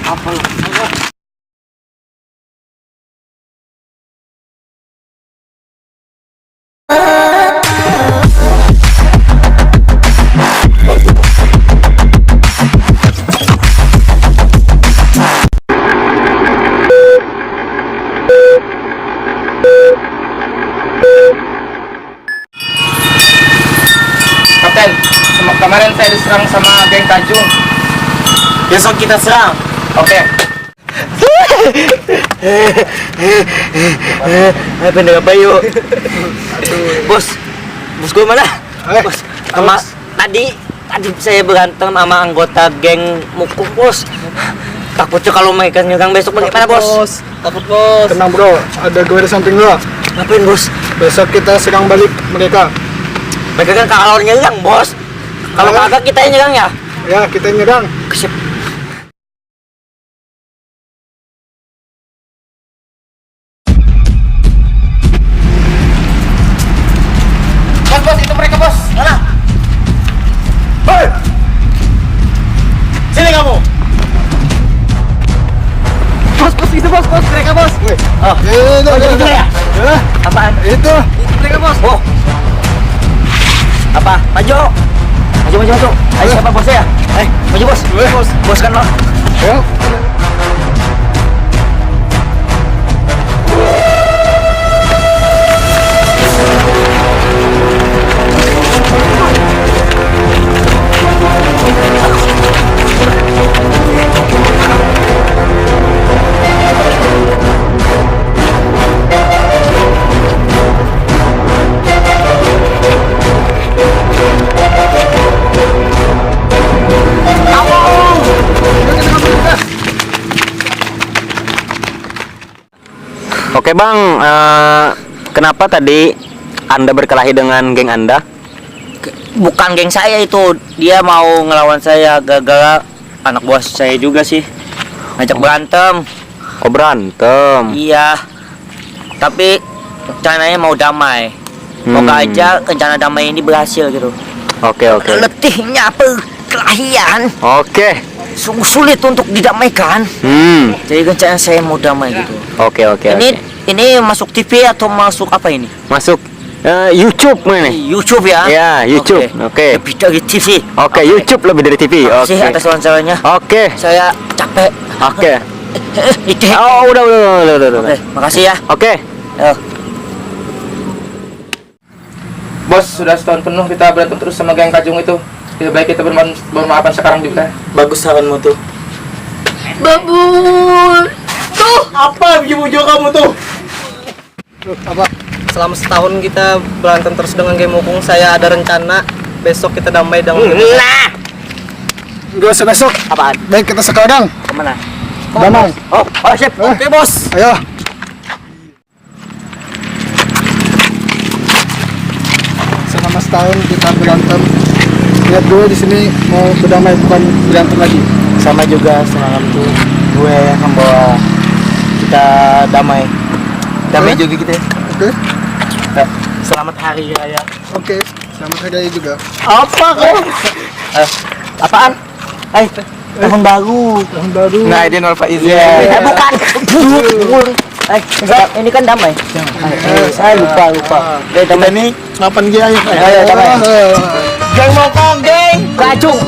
Apa lu? Kapten, kemarin saya diserang sama geng Tanjung. Besok kita serang. Oke. Pendengar Bayu. Bos gue mana? Bos, tadi saya berantem sama anggota geng Mukung, bos. Takutnya kalau mereka nyerang besok bagaimana, bos? Takut bos. Tenang bro, ada gue di samping lo. Ngapain, bos? Besok kita serang balik mereka. Mereka kan kalau nyerang, bos. Kalau kagak kita yang nyerang ya. Ya, kita nyerang. Kesip. Bos, itu mereka bos. Mana? Hei! Sini kamu. Bos, itu bos, mereka bos. Oh, itu ya? Apaan? Itu. Mereka bos. Oh. Apa? Maju. Ayo siapa bosnya ya? Maju bos. Bos kan lo. Ya. Oke bang, kenapa tadi Anda berkelahi dengan geng Anda? Bukan geng saya itu. Dia mau ngelawan saya gara-gara anak buah saya juga sih. Ngajak berantem. Oh berantem. Iya. Tapi rencananya mau damai. Moga aja rencana damai ini berhasil gitu. Oke. Letihnya perkelahian Oke. sungguh sulit untuk didamaikan. Jadi rencana saya mau damai gitu. Oke. Ini masuk TV atau masuk apa ini? Masuk YouTube mana nih? YouTube ya? Ya, YouTube. Oke. Lebih dari TV. Oke, YouTube lebih dari TV. Makasih Oke. atas wawancaranya. Oke. Saya capek. Oke. Ide. Oh, udah. Oke, makasih ya. Oke. Yo. Bos, sudah setahun penuh kita berantem terus sama geng Kajung itu. Lebih baik kita bermaafan sekarang juga. Bagus saranmu tuh. Babul. Tuh, apa biji-biji kamu tuh? Apa? Selama setahun kita berantem terus dengan geng Mukung, saya ada rencana besok kita damai dengan Nah, Gak usah besok. apaan? Baik kita sekarang. Kemana? Damai. Oh, sip. Oke, bos. Ayo. Selama setahun kita berantem. Lihat gue di sini mau berdamai bukan berantem lagi. sama juga semalam tuh gue yang membawa kita damai juga kita ya. Oke. Selamat hari raya. Oke. Selamat hari raya juga. Apa kok? Apaan? Tahun baru. Tahun baru. Nah, ini Nol Faizin. Bukan. Ini kan damai. Saya lupa. Kita nih 8 G ayo. Ayo damai. Geng Mokong, geng. Kacung.